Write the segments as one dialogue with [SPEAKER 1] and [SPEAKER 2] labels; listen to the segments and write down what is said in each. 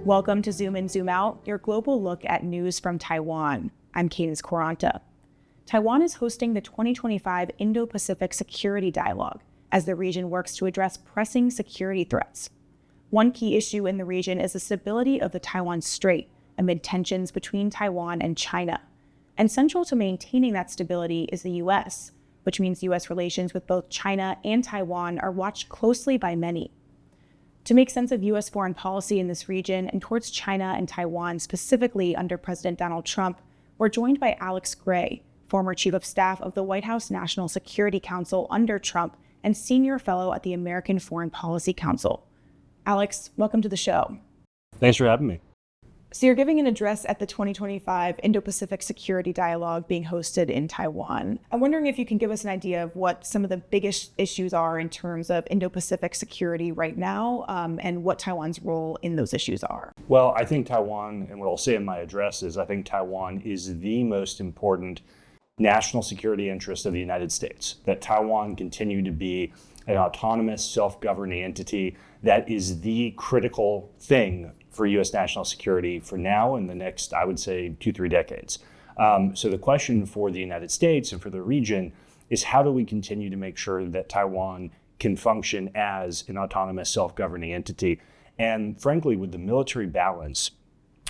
[SPEAKER 1] Welcome to Zoom In, Zoom Out, your global look at news from Taiwan. I'm Cadence Quaranta. Taiwan is hosting the 2025 Indo-Pacific Security Dialogue as the region works to address pressing security threats. One key issue in the region is the stability of the Taiwan Strait amid tensions between Taiwan and China. And central to maintaining that stability is the U.S., which means U.S. relations with both China and Taiwan are watched closely by many. To make sense of U.S. foreign policy in this region and towards China and Taiwan specifically under President Donald Trump, we're joined by Alex Gray, former Chief of Staff of the White House National Security Council under Trump and Senior Fellow at the American Foreign Policy Council. Alex, welcome to the show.
[SPEAKER 2] Thanks for having me.
[SPEAKER 1] So you're giving an address at the 2025 Indo-Pacific Security Dialogue being hosted in Taiwan. I'm wondering if you can give us an idea of what some of the biggest issues are in terms of Indo-Pacific security right now, and what Taiwan's role in those issues are.
[SPEAKER 2] Well, I think Taiwan, and what I'll say in my address is, I think Taiwan is the most important national security interest of the United States. That Taiwan continue to be an autonomous, self-governing entity that is the critical thing for U.S. national security for now and the next, I would say, 2-3 decades. So the question for the United States and for the region is, how do we continue to make sure that Taiwan can function as an autonomous, self-governing entity? And frankly, with the military balance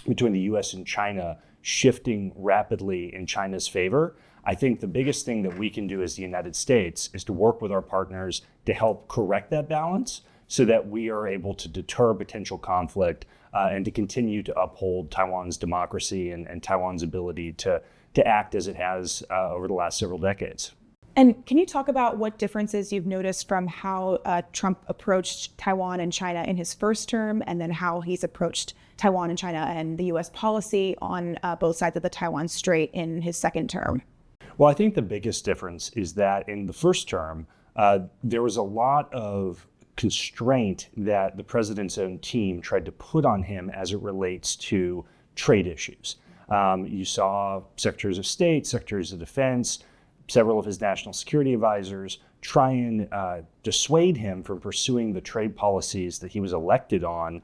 [SPEAKER 2] between the U.S. and China shifting rapidly in China's favor, I think the biggest thing that we can do as the United States is to work with our partners to help correct that balance so that we are able to deter potential conflict and to continue to uphold Taiwan's democracy and Taiwan's ability to act as it has over the last several decades.
[SPEAKER 1] And can you talk about what differences you've noticed from how Trump approached Taiwan and China in his first term, and then how he's approached Taiwan and China and the U.S. policy on both sides of the Taiwan Strait in his second term?
[SPEAKER 2] Well, I think the biggest difference is that in the first term, there was a lot of constraint that the president's own team tried to put on him as it relates to trade issues. You saw secretaries of state, secretaries of defense, several of his national security advisors try and dissuade him from pursuing the trade policies that he was elected on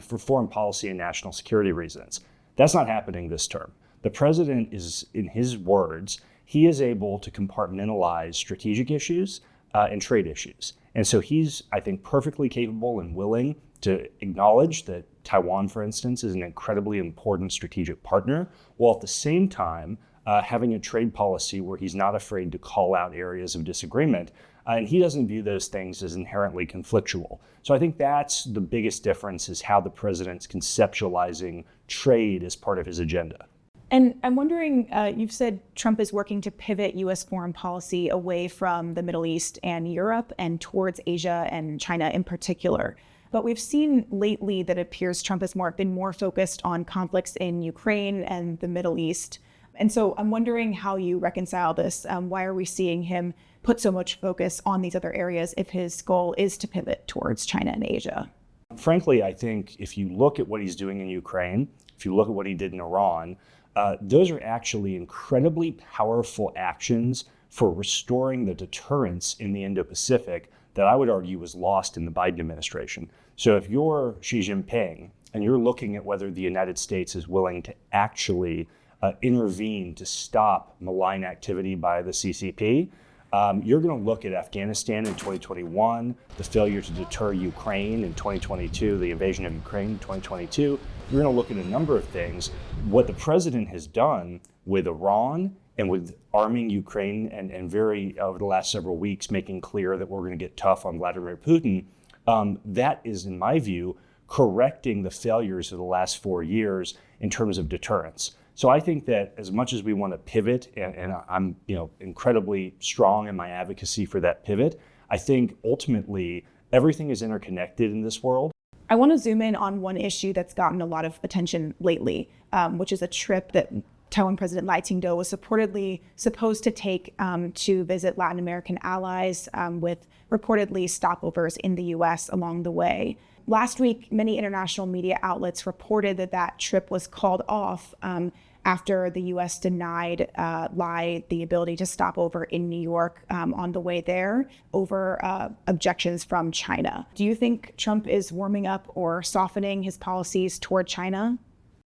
[SPEAKER 2] for foreign policy and national security reasons. That's not happening this term. The president is, in his words, he is able to compartmentalize strategic issues and trade issues. And so he's, I think, perfectly capable and willing to acknowledge that Taiwan, for instance, is an incredibly important strategic partner, while at the same time having a trade policy where he's not afraid to call out areas of disagreement. And he doesn't view those things as inherently conflictual. So I think that's the biggest difference, is how the president's conceptualizing trade as part of his agenda.
[SPEAKER 1] And I'm wondering, you've said Trump is working to pivot U.S. foreign policy away from the Middle East and Europe and towards Asia and China in particular. But we've seen lately that it appears Trump has been more focused on conflicts in Ukraine and the Middle East. And so I'm wondering how you reconcile this. Why are we seeing him put so much focus on these other areas if his goal is to pivot towards China and Asia?
[SPEAKER 2] Frankly, I think if you look at what he's doing in Ukraine, if you look at what he did in Iran, those are actually incredibly powerful actions for restoring the deterrence in the Indo-Pacific that I would argue was lost in the Biden administration. So if you're Xi Jinping and you're looking at whether the United States is willing to actually intervene to stop malign activity by the CCP, you're going to look at Afghanistan in 2021, the failure to deter Ukraine in 2022, the invasion of Ukraine in 2022. You're going to look at a number of things. What the president has done with Iran and with arming Ukraine and very, over the last several weeks, making clear that we're going to get tough on Vladimir Putin, that is, in my view, correcting the failures of the last 4 years in terms of deterrence. So I think that as much as we want to pivot, and I'm incredibly strong in my advocacy for that pivot, I think ultimately everything is interconnected in this world.
[SPEAKER 1] I want to zoom in on one issue that's gotten a lot of attention lately, which is a trip that Taiwan President Lai Ching-te was reportedly supposed to take to visit Latin American allies with reportedly stopovers in the U.S. along the way. Last week, many international media outlets reported that trip was called off after the U.S. denied Lai the ability to stop over in New York on the way there over objections from China. Do you think Trump is warming up or softening his policies toward China?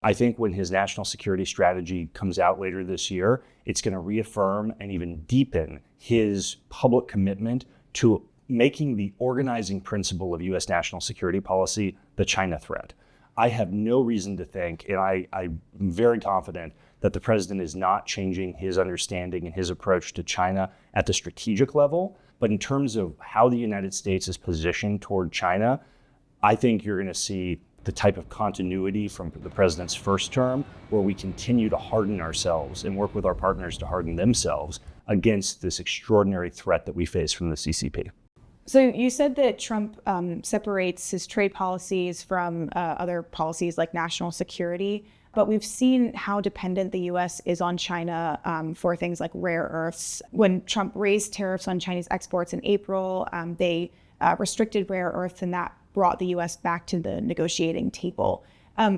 [SPEAKER 2] I think when his national security strategy comes out later this year, it's going to reaffirm and even deepen his public commitment to making the organizing principle of U.S. national security policy the China threat. I have no reason to think, and I'm very confident that the president is not changing his understanding and his approach to China at the strategic level. But in terms of how the United States is positioned toward China, I think you're going to see the type of continuity from the president's first term, where we continue to harden ourselves and work with our partners to harden themselves against this extraordinary threat that we face from the CCP.
[SPEAKER 1] So you said that Trump separates his trade policies from other policies like national security, but we've seen how dependent the U.S. is on China for things like rare earths. When Trump raised tariffs on Chinese exports in April, they restricted rare earths, and that brought the U.S. back to the negotiating table.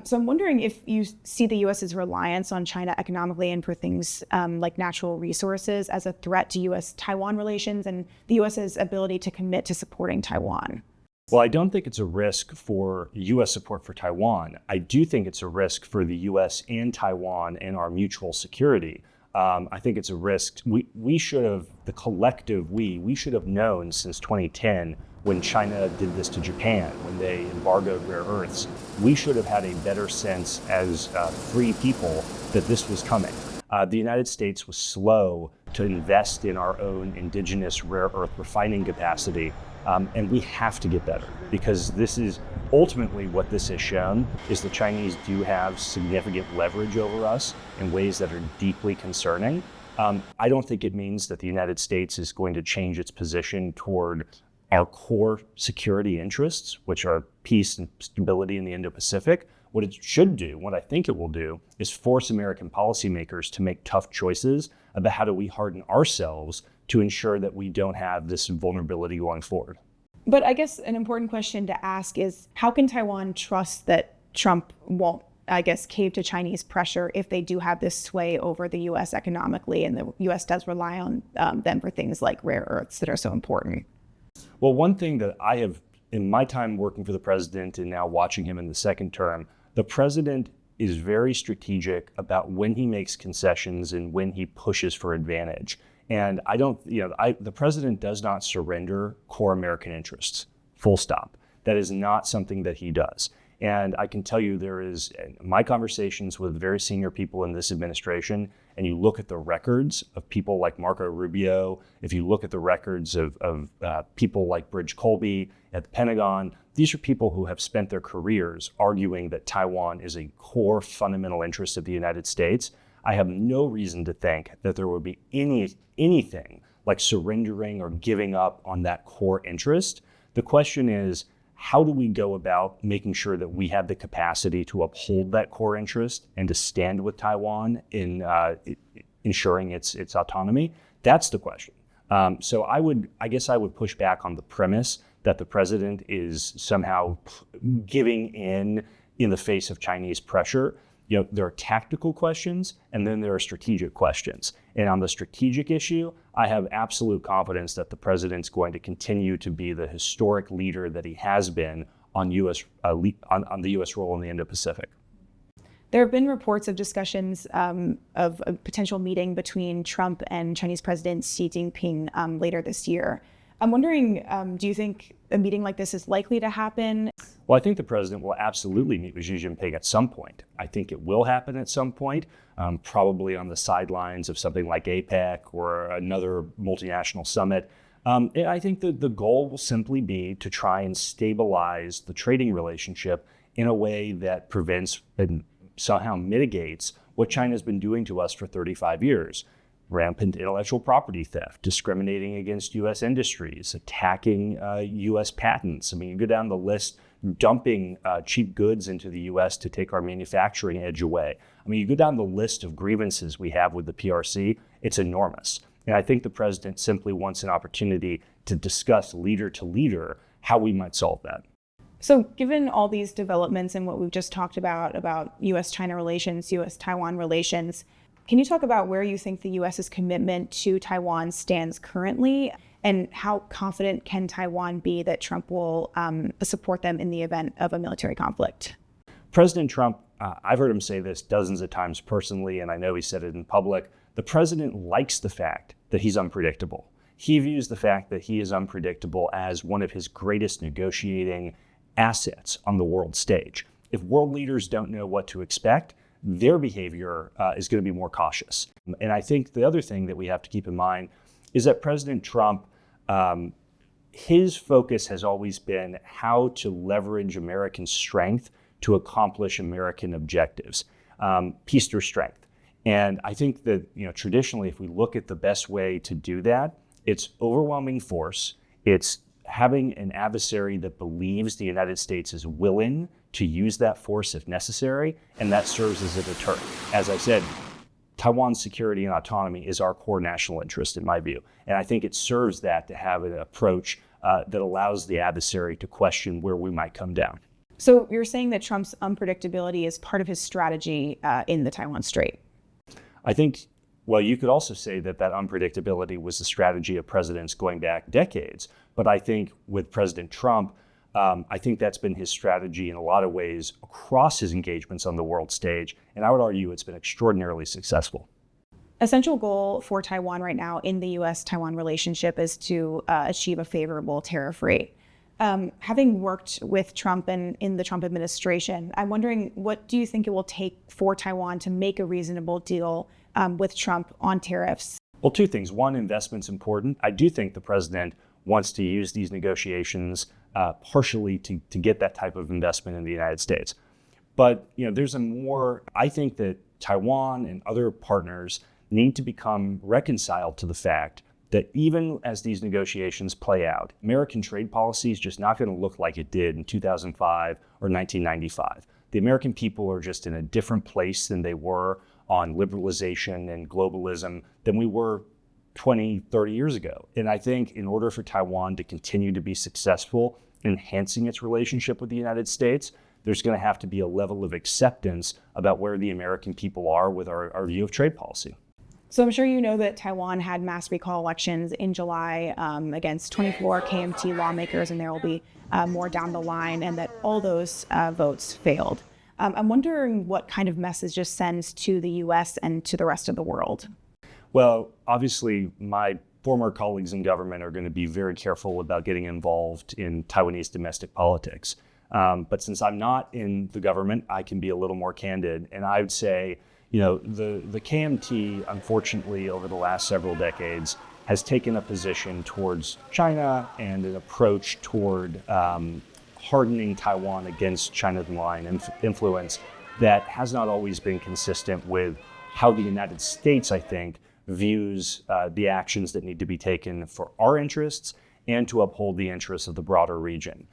[SPEAKER 1] So I'm wondering if you see the U.S.'s reliance on China economically and for things like natural resources as a threat to U.S.-Taiwan relations and the U.S.'s ability to commit to supporting Taiwan.
[SPEAKER 2] Well, I don't think it's a risk for U.S. support for Taiwan. I do think it's a risk for the U.S. and Taiwan and our mutual security. I think it's a risk. We should have, the collective we should have known since 2010 when China did this to Japan, when they embargoed rare earths. We should have had a better sense as free people that this was coming. The United States was slow to invest in our own indigenous rare earth refining capacity, and we have to get better, because this is ultimately what this has shown is the Chinese do have significant leverage over us in ways that are deeply concerning. I don't think it means that the United States is going to change its position toward our core security interests, which are peace and stability in the Indo-Pacific. What it should do, what I think it will do, is force American policymakers to make tough choices about how do we harden ourselves to ensure that we don't have this vulnerability going forward.
[SPEAKER 1] But I guess an important question to ask is, how can Taiwan trust that Trump won't, cave to Chinese pressure if they do have this sway over the U.S. economically, and the U.S. does rely on them for things like rare earths that are so important?
[SPEAKER 2] Well, one thing that I have, in my time working for the president and now watching him in the second term, the president is very strategic about when he makes concessions and when he pushes for advantage. And the president does not surrender core American interests, full stop. That is not something that he does. And I can tell you there is, my conversations with very senior people in this administration, and you look at the records of people like Marco Rubio, if you look at the records of people like Bridge Colby at the Pentagon, these are people who have spent their careers arguing that Taiwan is a core fundamental interest of the United States. I have no reason to think that there would be anything like surrendering or giving up on that core interest. The question is, how do we go about making sure that we have the capacity to uphold that core interest and to stand with Taiwan in ensuring its autonomy? That's the question. So I guess I would push back on the premise that the president is somehow giving in the face of Chinese pressure. There are tactical questions, and then there are strategic questions. And on the strategic issue, I have absolute confidence that the president's going to continue to be the historic leader that he has been on the U.S. role in the Indo-Pacific.
[SPEAKER 1] There have been reports of discussions of a potential meeting between Trump and Chinese President Xi Jinping later this year. I'm wondering, do you think a meeting like this is likely to happen?
[SPEAKER 2] Well, I think the president will absolutely meet with Xi Jinping at some point. I think it will happen at some point, probably on the sidelines of something like APEC or another multinational summit. I think that the goal will simply be to try and stabilize the trading relationship in a way that prevents and somehow mitigates what China's been doing to us for 35 years. Rampant intellectual property theft, discriminating against U.S. industries, attacking U.S. patents. I mean, you go down the list, dumping cheap goods into the U.S. to take our manufacturing edge away. I mean, you go down the list of grievances we have with the PRC, it's enormous. And I think the president simply wants an opportunity to discuss leader to leader how we might solve that.
[SPEAKER 1] So given all these developments and what we've just talked about U.S.-China relations, U.S.-Taiwan relations, can you talk about where you think the U.S.'s commitment to Taiwan stands currently, and how confident can Taiwan be that Trump will support them in the event of a military conflict?
[SPEAKER 2] President Trump, I've heard him say this dozens of times personally, and I know he said it in public. The president likes the fact that he's unpredictable. He views the fact that he is unpredictable as one of his greatest negotiating assets on the world stage. If world leaders don't know what to expect, their behavior is going to be more cautious. And I think the other thing that we have to keep in mind is that President Trump, his focus has always been how to leverage American strength to accomplish American objectives, peace through strength. And I think that, traditionally, if we look at the best way to do that, it's overwhelming force. It's having an adversary that believes the United States is willing to use that force if necessary, and that serves as a deterrent. As I said, Taiwan's security and autonomy is our core national interest, in my view. And I think it serves that to have an approach that allows the adversary to question where we might come down.
[SPEAKER 1] So you're saying that Trump's unpredictability is part of his strategy in the Taiwan Strait?
[SPEAKER 2] I think, well, you could also say that unpredictability was the strategy of presidents going back decades. But I think with President Trump, I think that's been his strategy in a lot of ways across his engagements on the world stage. And I would argue it's been extraordinarily successful.
[SPEAKER 1] A central goal for Taiwan right now in the U.S.-Taiwan relationship is to achieve a favorable tariff rate. Having worked with Trump and in the Trump administration, I'm wondering, what do you think it will take for Taiwan to make a reasonable deal with Trump on tariffs?
[SPEAKER 2] Well, two things. One, investment's important. I do think the president wants to use these negotiations partially to get that type of investment in the United States. But there's I think that Taiwan and other partners need to become reconciled to the fact that even as these negotiations play out, American trade policy is just not going to look like it did in 2005 or 1995. The American people are just in a different place than they were on liberalization and globalism than we were 20, 30 years ago. And I think in order for Taiwan to continue to be successful in enhancing its relationship with the United States, there's going to have to be a level of acceptance about where the American people are with our view of trade policy.
[SPEAKER 1] So I'm sure you know that Taiwan had mass recall elections in July against 24 KMT lawmakers, and there will be more down the line, and that all those votes failed. I'm wondering what kind of message this sends to the U.S. and to the rest of the world.
[SPEAKER 2] Well, obviously, my former colleagues in government are going to be very careful about getting involved in Taiwanese domestic politics. But since I'm not in the government, I can be a little more candid. And I would say, the KMT, unfortunately, over the last several decades, has taken a position towards China and an approach toward hardening Taiwan against China's malign influence that has not always been consistent with how the United States, I think, views the actions that need to be taken for our interests and to uphold the interests of the broader region.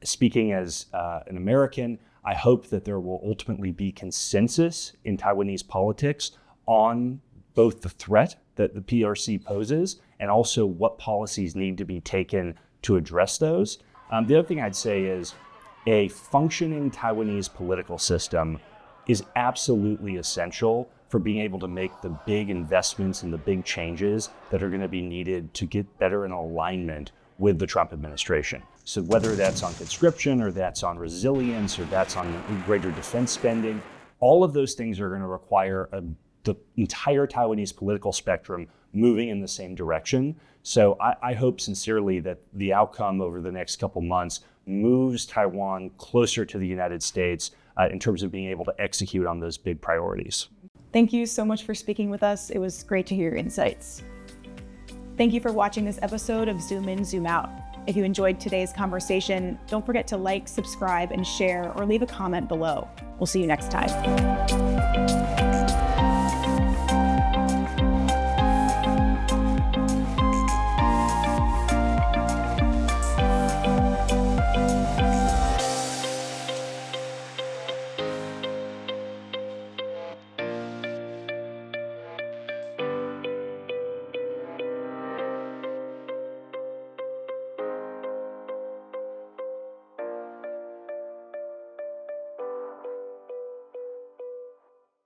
[SPEAKER 2] Speaking as an American, I hope that there will ultimately be consensus in Taiwanese politics on both the threat that the PRC poses and also what policies need to be taken to address those. The other thing I'd say is a functioning Taiwanese political system is absolutely essential for being able to make the big investments and the big changes that are going to be needed to get better in alignment with the Trump administration. So whether that's on conscription or that's on resilience or that's on greater defense spending, all of those things are going to require the entire Taiwanese political spectrum moving in the same direction. So I hope sincerely that the outcome over the next couple months moves Taiwan closer to the United States in terms of being able to execute on those big priorities.
[SPEAKER 1] Thank you so much for speaking with us. It was great to hear your insights. Thank you for watching this episode of Zoom In, Zoom Out. If you enjoyed today's conversation, don't forget to like, subscribe, and share, or leave a comment below. We'll see you next time.